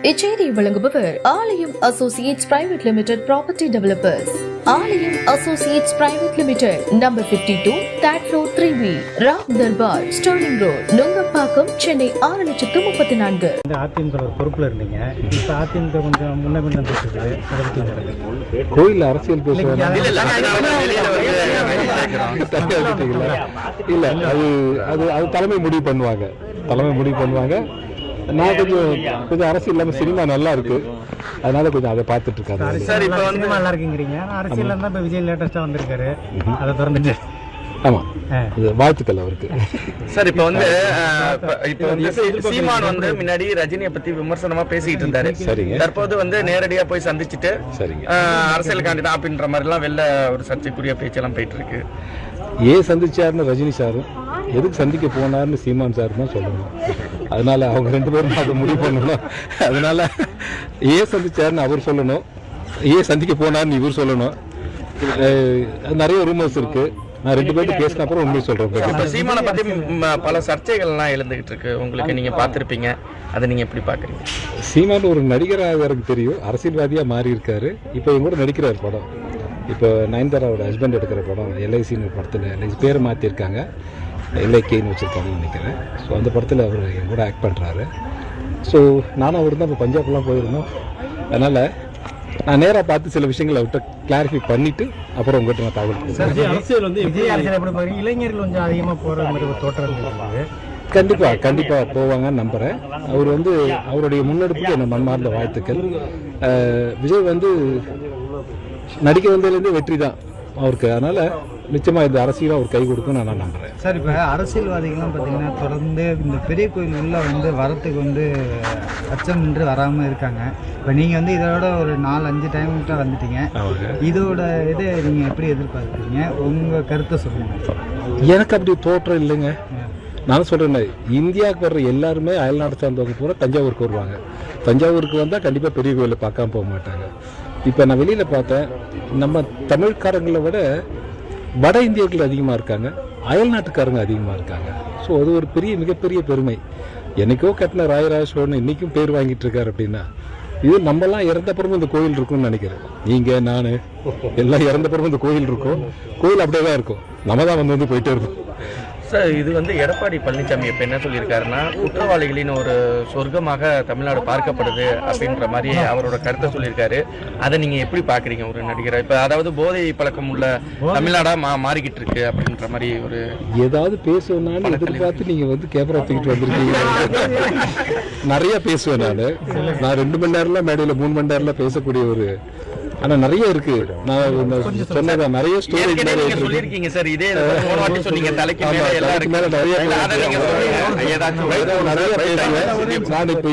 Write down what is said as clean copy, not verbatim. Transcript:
இச்செய்தியை வழங்குபவர் Aalayam associates private limited property developers. Aalayam associates private limited, number 52, third floor, 3B, Ram Darbar, sterling road, Nungambakkam, Chennai 6,34,000. அதிமுக பொறுப்புல இருந்தீங்க, இப்ப அதிமுக கொஞ்சம் முன்ன பின்ன பேசுறது, அதை பத்தி கோயில் அரசியல் பேசுவாங்க இல்ல, அது தலைமை முடிவு பண்ணுவாங்க. நான் கொஞ்சம் அரசியல் இல்லாம சினிமா நல்லா இருக்கு, அதனால கொஞ்சம் அதை பார்த்துட்டு இருக்காங்க. சார், இப்போ சினிமா நல்லா இருக்குங்கிறீங்க, அரசியல் தான் இப்ப விஜய் லேட்டஸ்டா வந்திருக்காரு, அதை திறந்துட்டு. ஆமா, வாழ்த்துக்கள் அவருக்கு. சார், இப்போ வந்து சீமான் வந்து முன்னாடி ரஜினியை பத்தி விமர்சனமா பேசிட்டு இருந்தாரு. சரிங்க. தற்போது வந்து நேரடியா போய் சந்திச்சுட்டு சரிங்க அரசியல் காண்டிதான் அப்படின்ற மாதிரி எல்லாம் வெளில ஒரு சர்ச்சைக்குரிய பேச்செல்லாம் போயிட்டு இருக்கு. ஏன் சந்திச்சாருன்னு ரஜினி சாரும், எதுக்கு சந்திக்க போனார்னு சீமான் சார் தான் சொல்லணும். அதனால அவங்க ரெண்டு பேரும் அதை முடிவு பண்ணணும். அதனால ஏன் சந்திச்சாருன்னு அவர் சொல்லணும், ஏன் சந்திக்க போனார்னு இவர் சொல்லணும். நிறைய ரூமர்ஸ் இருக்கு, நான் ரெண்டு பேரும் பேசின அப்புறம் உண்மையை சொல்றேன். சீமானை பத்தி பல சர்ச்சைகள்லாம் எழுந்துகிட்டு இருக்கு, உங்களுக்கு நீங்க பார்த்துருப்பீங்க, அதை நீங்க எப்படி பாக்குறீங்க? சீமான் ஒரு நடிகராக எனக்கு தெரியும், அரசியல்வாதியா மாறி இருக்காரு. இப்போ இவங்க கூட நடிக்கிறார் படம். இப்போ நயன்தாராவோட ஹஸ்பண்ட் எடுக்கிற படம் எல்ஐசின்னு படத்தில் எல்ஐசி பேரை மாற்றிருக்காங்க, எல்ஐகேன்னு வச்சுருக்காங்கன்னு நினைக்கிறேன். ஸோ அந்த படத்தில் அவர் என் கூட ஆக்ட் பண்ணுறாரு. ஸோ நானும் அவர் தான் இப்போ பஞ்சாப்லாம் போயிருந்தோம். அதனால் நான் நேராக பார்த்து சில விஷயங்களை அவர்கிட்ட கிளாரிஃபை பண்ணிவிட்டு அப்புறம் உங்கள்கிட்ட நான் தகவல் கொடுத்தேன். அரசியல் வந்து விஜய் அரசியல் எப்படி பாருங்க, இளைஞர்கள் கொஞ்சம் அதிகமாக போகிற மாதிரி ஒரு தோற்றம் இருக்காங்க. கண்டிப்பாக போவாங்கன்னு நம்புகிறேன். அவர் வந்து அவருடைய முன்னெடுப்புக்கு என்ன மன்மார்ந்த வாழ்த்துக்கள். விஜய் வந்து நடிக்க வந்ததுலேருந்து வெற்றி தான் அவருக்கு, அதனால் நிச்சயமாக இந்த அரசியலும் அவர் கை கொடுக்கும் நான் நம்புகிறேன். சார், இப்போ அரசியல்வாதிகள்லாம் பார்த்தீங்கன்னா தொடர்ந்து இந்த பெரிய கோயில் உள்ள வந்து வரத்துக்கு வந்து அச்சம் நின்று வராமல் இருக்காங்க. இப்போ நீங்கள் வந்து இதோட ஒரு 4-5 டைம்கிட்ட வந்துட்டீங்க, இதோட இதை நீங்கள் எப்படி எதிர்பார்க்குறீங்க? உங்கள் கருத்தை சொல்லுங்கள். எனக்கு அப்படி தோற்றம் இல்லைங்க. நான் சொல்கிறேன், இந்தியாவுக்கு வர்ற எல்லாருமே அயல்நாடு சார்ந்தவங்க பூரா தஞ்சாவூருக்கு வருவாங்க. தஞ்சாவூருக்கு வந்தால் கண்டிப்பாக பெரிய கோயிலை பார்க்காம போக மாட்டாங்க. இப்போ நான் வெளியில் பார்த்தேன், நம்ம தமிழ்காரங்களை விட வட இந்தியர்கள் அதிகமாக இருக்காங்க, அயல்நாட்டுக்காரங்க அதிகமாக இருக்காங்க. ஸோ அது ஒரு மிகப்பெரிய பெருமை. என்னைக்கோ கட்டின ராயராஜ சோழன் இன்றைக்கும் பேர் வாங்கிட்டு இருக்காரு அப்படின்னா, இது நம்மலாம் இறந்தப்புறமும் இந்த கோயில் இருக்கும்னு நினைக்கிறேன். நீங்கள் நான் எல்லாம் இறந்தப்புறமும் இந்த கோயில் இருக்கும், கோயில் அப்படியே தான் இருக்கும், நம்ம தான் வந்து போயிட்டே இருக்கும். சார், இது வந்து எடப்பாடி பழனிசாமி இப்போ என்ன சொல்லியிருக்காருன்னா, குற்றவாளிகளின் ஒரு சொர்க்கமாக தமிழ்நாடு பார்க்கப்படுது அப்படின்ற மாதிரி அவரோட கருத்தை சொல்லியிருக்காரு. அதை நீங்கள் எப்படி பார்க்குறீங்க ஒரு நடிகராக? இப்போ அதாவது போதை பழக்கம் உள்ள தமிழ்நாடாக மாறிக்கிட்டு இருக்கு அப்படின்ற மாதிரி ஒரு ஏதாவது பேசுவேனாலும் எதிர்பார்த்து நீங்கள் வந்து கேமரா தூக்கிட்டு வந்திருக்கீங்க. நிறைய பேசுவேன் நான் 2 மணி நேரம்லாம் மேடையில் 3 மணி நேரம்லாம் பேசக்கூடிய ஒரு, ஆனா நிறைய இருக்கு. நான் சொன்னதான் நிறைய ஸ்டோரி சொல்லிருக்கீங்க சார். இதே சொன்னீங்க தலைக்கு மேல நிறைய பேசுவேன். நான் இப்போ